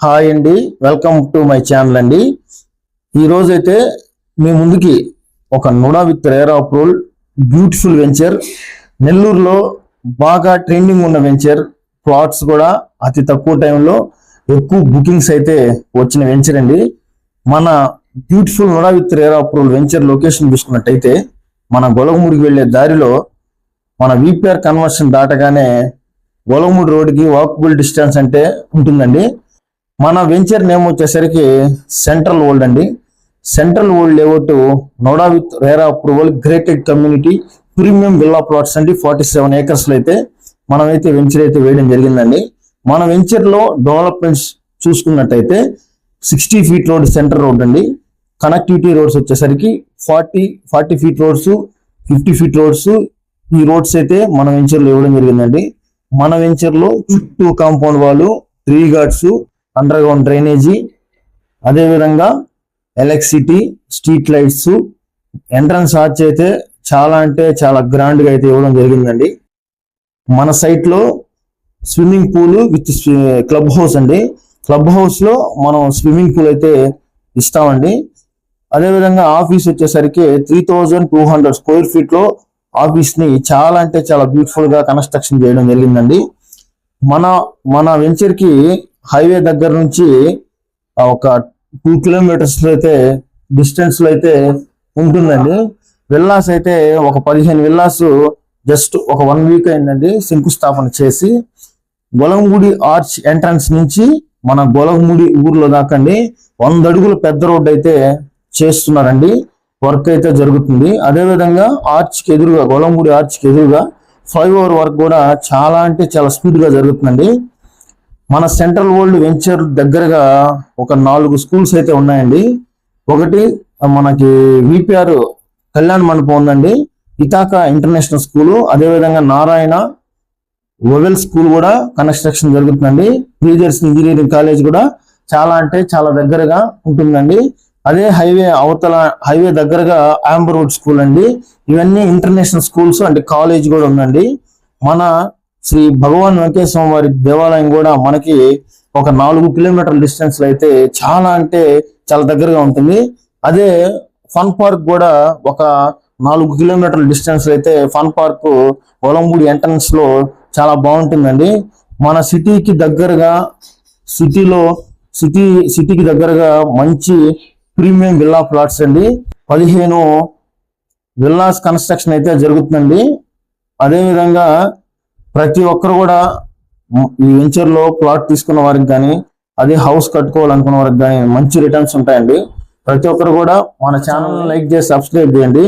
Hi అండి, welcome to my channel అండి. ఈ రోజు అయితే మీ ముందుకి ఒక NUDA with RERA approval beautiful venture, నెల్లూరులో బాగా ట్రెండింగ్ ఉన్న వెంచర్, ప్లాట్స్ కూడా అతి తక్కువ టైంలో ఎక్కువ బుకింగ్స్ అయితే వచ్చిన వెంచర్ అండి. మన beautiful NUDA with RERA approval venture location చూసుకున్నట్టయితే మన గొలగముడికి వెళ్లే దారిలో మన విపిఆర్ కన్వర్షన్ దాటగానే గొలగముడి రోడ్డుకి వాకబుల్ డిస్టెన్స్ అంటే ఉంటుందండి. మన వెంచర్ నేమ్ వచ్చేసరికి సెంట్రల్ వరల్డ్ అండి. Central world layout NUDA with RERA approval grated community premium villa plots అండి. 47 acres లో అయితే మనమైతే వెంచర్ అయితే వేయడం జరిగిందండి. మన వెంచర్ లో డెవలప్మెంట్స్ చూసుకున్నట్టయితే 60 feet రోడ్ సెంటర్ రోడ్ అండి. కనెక్టివిటీ రోడ్స్ వచ్చేసరికి 40 feet రోడ్స్, 50 feet రోడ్స్, ఈ రోడ్స్ అయితే మన వెంచర్ లో ఇవ్వడం జరిగిందండి. మన వెంచర్ లో చుట్టూ కాంపౌండ్ వాళ్ళు, 3 guards, అండర్ గ్రౌండ్ డ్రైనేజీ, అదేవిధంగా electricity, street lights, entrance arch అయితే చాలా అంటే చాలా గ్రాండ్ గా అయితే ఇవ్వడం జరిగిందండి. మన సైట్ లో swimming pool with club house అండి. క్లబ్ హౌస్ లో మనం స్విమ్మింగ్ పూల్ అయితే ఇస్తామండి. అదేవిధంగా ఆఫీస్ వచ్చేసరికి 3200 square feet లో ఆఫీస్ ని చాలా అంటే చాలా బ్యూటిఫుల్ గా కన్స్ట్రక్షన్ చేయడం జరిగిందండి. మన వెంచర్ కి హైవే దగ్గర నుంచి ఒక 2 kilometers లో అయితే డిస్టెన్స్ లో అయితే ఉంటుందండి. విల్లాస్ అయితే ఒక 15 విల్లాస్ జస్ట్ ఒక 1 week అయిందండి శంకుస్థాపన చేసి. గొలగముడి ఆర్చ్ ఎంట్రన్స్ నుంచి మన గొలగముడి ఊర్లో దాకండి 100 అడుగుల పెద్ద రోడ్డు అయితే చేస్తున్నారండి. వర్క్ అయితే జరుగుతుంది. అదేవిధంగా ఆర్చ్ కి ఎదురుగా, గొలగముడి ఆర్చ్ కి ఎదురుగా ఫ్లైఓవర్ వర్క్ కూడా చాలా అంటే చాలా స్పీడ్ గా జరుగుతుందండి. మన సెంట్రల్ వరల్డ్ వెంచర్ దగ్గరగా ఒక 4 schools అయితే ఉన్నాయండి. ఒకటి మనకి విపిఆర్ కళ్యాణ మండపం ఉందండి, ఇతాక ఇంటర్నేషనల్ స్కూల్, అదేవిధంగా నారాయణ వొవెల్ స్కూల్ కూడా కన్స్ట్రక్షన్ జరుగుతుందండి. టీచర్స్ ఇంజనీరింగ్ కాలేజ్ కూడా చాలా అంటే చాలా దగ్గరగా ఉంటుందండి. అదే హైవే దగ్గరగా ఆంబర్ రోడ్ స్కూల్ అండి. ఇవన్నీ ఇంటర్నేషనల్ స్కూల్స్ అంటే కాలేజ్ కూడా ఉందండి. మన శ్రీ భగవాన్ వెంకటేశ్వర వారి దేవాలయం కూడా మనకి ఒక 4 kilometer డిస్టెన్స్ లో అయితే చాలా అంటే చాలా దగ్గరగా ఉంటుంది. అదే ఫన్ పార్క్ కూడా ఒక 4 kilometer డిస్టెన్స్ లో అయితే ఫన్ పార్క్ గొలగముడి ఎంట్రన్స్ లో చాలా బాగుంటుందండి. మన సిటీకి దగ్గరగా, సిటీకి దగ్గరగా మంచి ప్రీమియం విల్లా ప్లాట్స్ అండి. 15 విల్లాస్ కన్స్ట్రక్షన్ అయితే జరుగుతుందండి. అదేవిధంగా ప్రతి ఒక్కరు కూడా ఈ వెంచర్ లో ప్లాట్ తీసుకున్న వారికి కానీ, అదే హౌస్ కట్టుకోవాలనుకున్న వారికి కానీ మంచి రిటర్న్స్ ఉంటాయండి. ప్రతి ఒక్కరు కూడా మన ఛానల్ లైక్ చేసి సబ్స్క్రైబ్ చేయండి.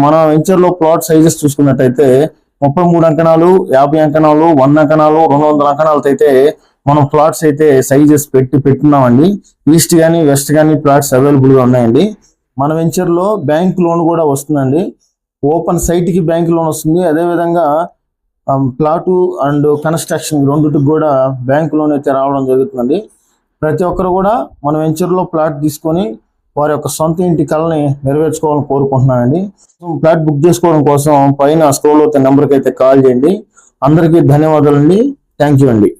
మన వెంచర్ లో ప్లాట్ సైజెస్ చూసుకున్నట్టయితే 33 అంకణాలు, 50 అంకణాలు, 100 అంకణాలు, 200 అంకణాలతో అయితే మనం ప్లాట్స్ అయితే సైజెస్ పెట్టున్నామండి. ఈస్ట్ కానీ వెస్ట్ కానీ ప్లాట్స్ అవైలబుల్ గా ఉన్నాయండి. మన వెంచర్ లో బ్యాంక్ లోన్ కూడా వస్తుందండి. ఓపెన్ సైట్ కి బ్యాంక్ లోన్ వస్తుంది. అదేవిధంగా ప్లాటు అండ్ కన్స్ట్రక్షన్ రెండుటికి కూడా బ్యాంక్ లోన్ అయితే రావడం జరుగుతుందండి. ప్రతి ఒక్కరు కూడా మన వెంచర్ లో ప్లాట్ తీసుకొని వారి యొక్క సొంత ఇంటి కళని నెరవేర్చుకోవాలని కోరుకుంటున్నానండి. ప్లాట్ బుక్ చేసుకోవడం కోసం పైన స్క్రోల్ అవుతున్న నెంబర్కి అయితే కాల్ చేయండి. అందరికీ ధన్యవాదాలండి. థ్యాంక్ యూ అండి.